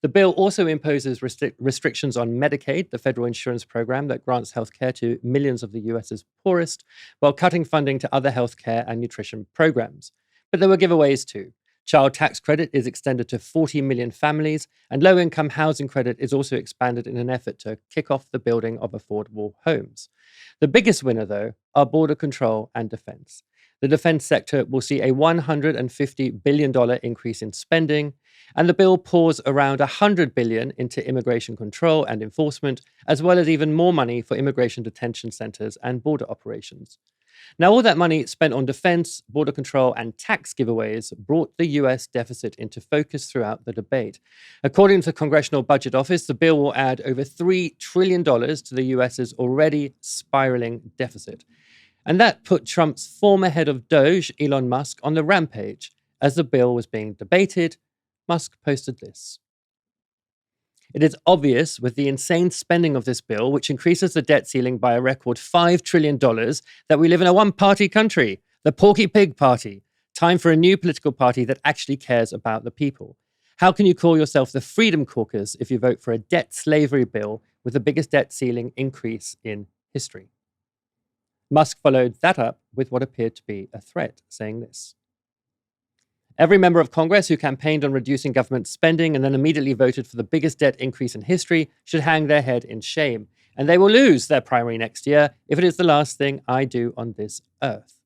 The bill also imposes restrictions on Medicaid, the federal insurance program that grants healthcare to millions of the US's poorest, while cutting funding to other healthcare and nutrition programs. But there were giveaways too. Child tax credit is extended to 40 million families, and low-income housing credit is also expanded in an effort to kick off the building of affordable homes. The biggest winner, though, are border control and defense. The defense sector will see a $150 billion increase in spending, and the bill pours around $100 billion into immigration control and enforcement, as well as even more money for immigration detention centers and border operations. Now, all that money spent on defense, border control, and tax giveaways brought the US deficit into focus throughout the debate. According to the Congressional Budget Office, the bill will add over $3 trillion to the US's already spiraling deficit. And that put Trump's former head of DOGE, Elon Musk, on the rampage. As the bill was being debated, Musk posted this. It is obvious with the insane spending of this bill, which increases the debt ceiling by a record $5 trillion, that we live in a one-party country, the Porky Pig Party. Time for a new political party that actually cares about the people. How can you call yourself the Freedom Caucus if you vote for a debt slavery bill with the biggest debt ceiling increase in history? Musk followed that up with what appeared to be a threat, saying this. Every member of Congress who campaigned on reducing government spending and then immediately voted for the biggest debt increase in history should hang their head in shame, and they will lose their primary next year if it is the last thing I do on this earth.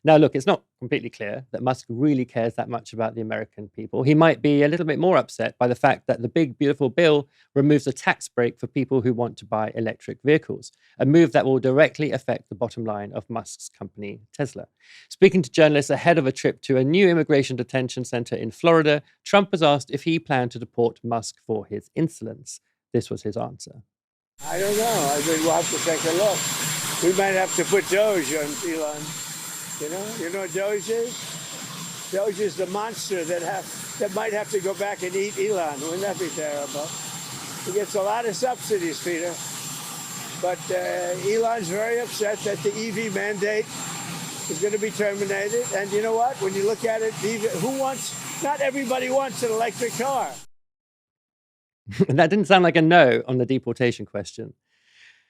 Now, look, it's not completely clear that Musk really cares that much about the American people. He might be a little bit more upset by the fact that the big, beautiful bill removes a tax break for people who want to buy electric vehicles, a move that will directly affect the bottom line of Musk's company, Tesla. Speaking to journalists ahead of a trip to a new immigration detention center in Florida, Trump was asked if he planned to deport Musk for his insolence. This was his answer. I don't know. I mean, we'll have to take a look. We might have to put Doge on Elon. You know what Doge is? Doge is the monster that might have to go back and eat Elon. Wouldn't that be terrible? He gets a lot of subsidies, Peter. But Elon's very upset that the EV mandate is going to be terminated. And you know what? When you look at it, not everybody wants an electric car. That didn't sound like a no on the deportation question.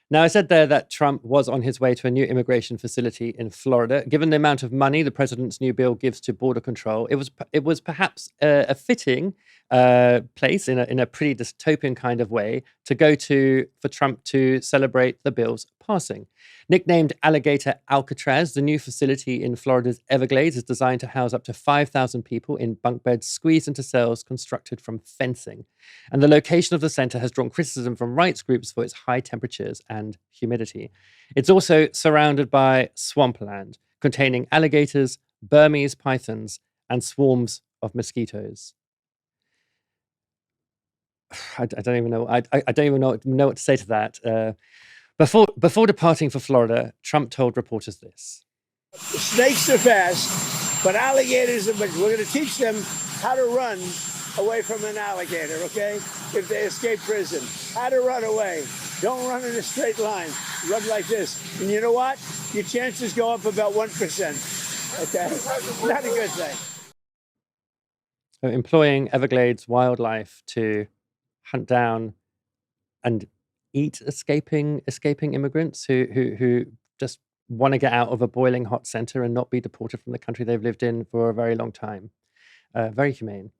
Now, I said there that Trump was on his way to a new immigration facility in Florida. Given the amount of money the president's new bill gives to border control, it was perhaps a fitting place in a pretty dystopian kind of way to go to for Trump to celebrate the bill's passing. Nicknamed Alligator Alcatraz, the new facility in Florida's Everglades is designed to house up to 5,000 people in bunk beds squeezed into cells constructed from fencing. And the location of the center has drawn criticism from rights groups for its high temperatures and humidity. It's also surrounded by swampland, containing alligators, Burmese pythons, and swarms of mosquitoes. I don't even know. I don't even know what to say to that. Before departing for Florida, Trump told reporters this. The snakes are fast, but alligators we're going to teach them how to run away from an alligator, okay? If they escape prison. How to run away. Don't run in a straight line. Run like this. And you know what? Your chances go up about 1%. Okay? Not a good thing. So employing Everglades wildlife to hunt down and eat escaping immigrants who just want to get out of a boiling hot center and not be deported from the country they've lived in for a very long time. Very humane.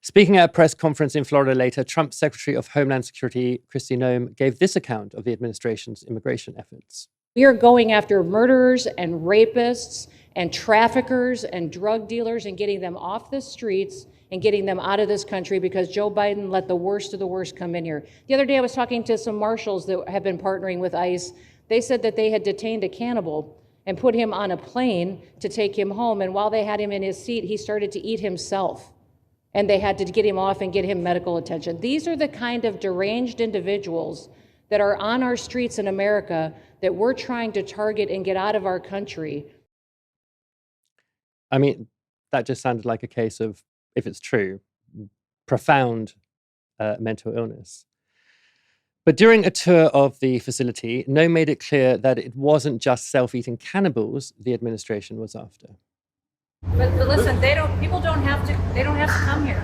Speaking at a press conference in Florida later, Trump's Secretary of Homeland Security, Kristi Noem, gave this account of the administration's immigration efforts. We are going after murderers and rapists and traffickers and drug dealers and getting them off the streets and getting them out of this country because Joe Biden let the worst of the worst come in here. The other day I was talking to some marshals that have been partnering with ICE. They said that they had detained a cannibal and put him on a plane to take him home. And while they had him in his seat, he started to eat himself. And they had to get him off and get him medical attention. These are the kind of deranged individuals that are on our streets in America that we're trying to target and get out of our country. I mean, that just sounded like a case of, if it's true, profound mental illness. But during a tour of the facility, Noem made it clear that it wasn't just self-eating cannibals the administration was after. But listen, people don't have to come here.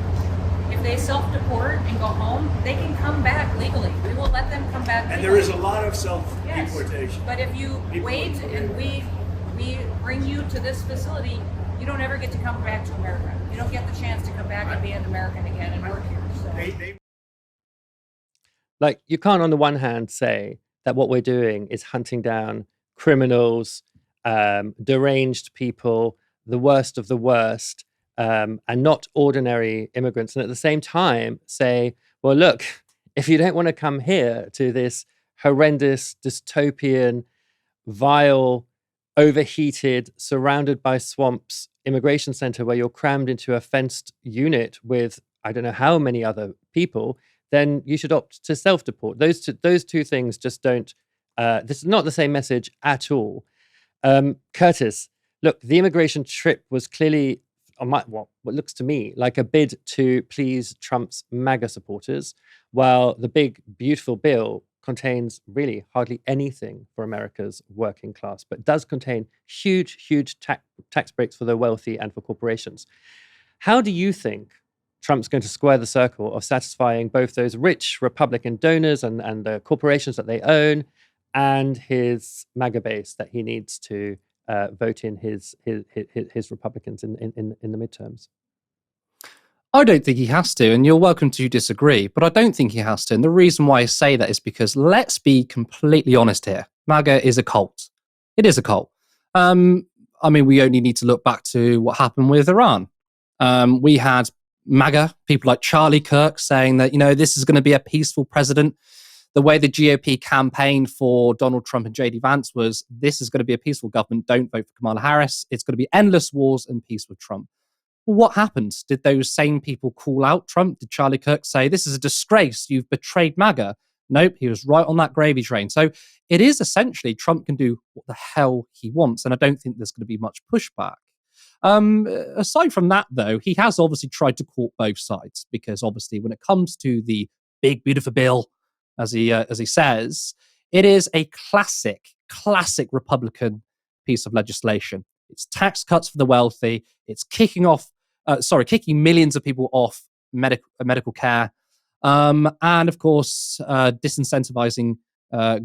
If they self-deport and go home, they can come back legally. We will let them come back legally. And there is a lot of self-deportation. Yes, but if you wait and we bring you to this facility, you don't ever get to come back to America. You don't get the chance to come back and be an American again and work here. So. Like, you can't on the one hand say that what we're doing is hunting down criminals, deranged people, the worst of the worst, and not ordinary immigrants. And at the same time say, well, look, if you don't want to come here to this horrendous, dystopian, vile, overheated, surrounded by swamps immigration center where you're crammed into a fenced unit with I don't know how many other people, then you should opt to self-deport. Those two things just don't, this is not the same message at all. Curtis, look, the immigration trip was clearly, what looks to me like a bid to please Trump's MAGA supporters, while the big, beautiful bill contains really hardly anything for America's working class, but does contain huge, huge tax breaks for the wealthy and for corporations. How do you think Trump's going to square the circle of satisfying both those rich Republican donors and the corporations that they own and his MAGA base that he needs to vote in his Republicans in the midterms? I don't think he has to, and you're welcome to disagree, but I don't think he has to. And the reason why I say that is because let's be completely honest here. MAGA is a cult. It is a cult. I mean, we only need to look back to what happened with Iran. We had MAGA, people like Charlie Kirk saying that, this is going to be a peaceful president. The way the GOP campaigned for Donald Trump and JD Vance was, this is going to be a peaceful government. Don't vote for Kamala Harris. It's going to be endless wars and peace with Trump. Well, what happened? Did those same people call out Trump? Did Charlie Kirk say, this is a disgrace, you've betrayed MAGA? Nope, he was right on that gravy train. So it is essentially Trump can do what the hell he wants, and I don't think there's going to be much pushback. Aside from that, though, he has obviously tried to court both sides, because obviously when it comes to the big, beautiful bill, as he says, it is a classic Republican piece of legislation. It's tax cuts for the wealthy. It's kicking millions of people off medical care, and of course, disincentivizing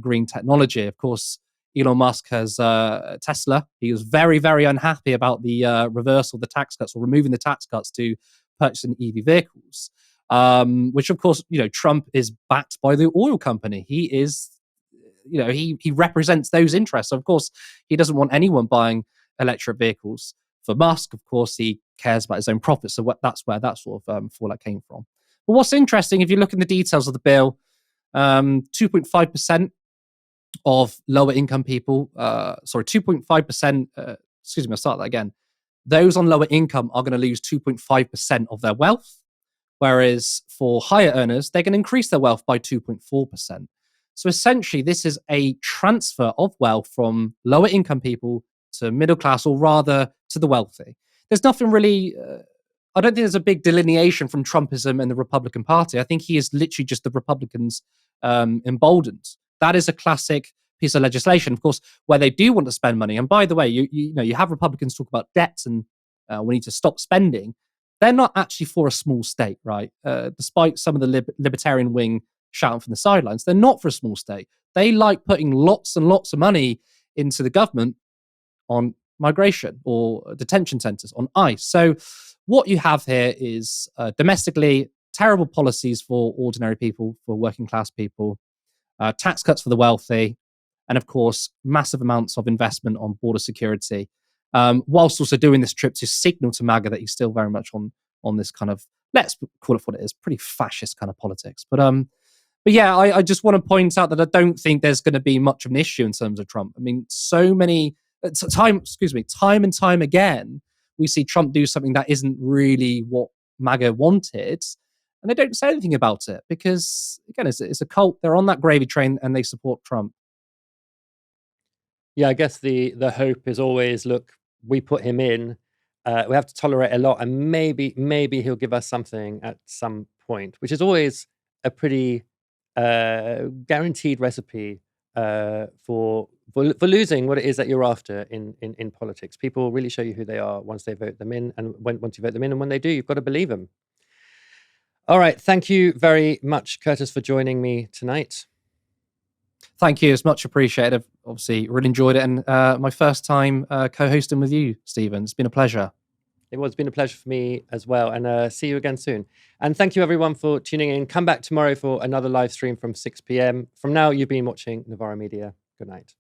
green technology. Of course, Elon Musk has Tesla. He was very, very unhappy about the reversal of the tax cuts, or removing the tax cuts to purchasing EV vehicles, which of course, Trump is backed by the oil company. He is, he represents those interests. So of course, he doesn't want anyone buying electric vehicles. For Musk, of course, he cares about his own profits. So that's where that sort of fallout came from. But what's interesting, if you look in the details of the bill, 2.5% of lower income people, 2.5%, excuse me, I'll start that again. Those on lower income are going to lose 2.5% of their wealth, whereas for higher earners, they can increase their wealth by 2.4%. So essentially, this is a transfer of wealth from lower income people to middle class, or rather to the wealthy. There's nothing really, I don't think there's a big delineation from Trumpism and the Republican Party. I think he is literally just the Republicans emboldened. That is a classic piece of legislation, of course, where they do want to spend money. And by the way, you have Republicans talk about debts and we need to stop spending. They're not actually for a small state, right? Despite some of the libertarian wing shouting from the sidelines, they're not for a small state. They like putting lots and lots of money into the government on migration or detention centers, on ICE. So what you have here is domestically terrible policies for ordinary people, for working class people, tax cuts for the wealthy, and of course, massive amounts of investment on border security, whilst also doing this trip to signal to MAGA that he's still very much on this kind of, let's call it what it is, pretty fascist kind of politics. But yeah, I just want to point out that I don't think there's going to be much of an issue in terms of Trump. I mean, time and time again, we see Trump do something that isn't really what MAGA wanted, and they don't say anything about it because, again, it's a cult. They're on that gravy train and they support Trump. Yeah, I guess the hope is always, look, we put him in, we have to tolerate a lot, and maybe he'll give us something at some point, which is always a pretty guaranteed recipe for losing what it is that you're after in politics. People really show you who they are once they vote them in, and once you vote them in, and when they do, you've got to believe them. All right, thank you very much, Curtis, for joining me tonight. Thank you. It's much appreciated. I've obviously really enjoyed it. And my first time co-hosting with you, Stephen. It's been a pleasure. It's been a pleasure for me as well. And see you again soon. And thank you, everyone, for tuning in. Come back tomorrow for another live stream from 6 p.m. From now, you've been watching Novara Media. Good night.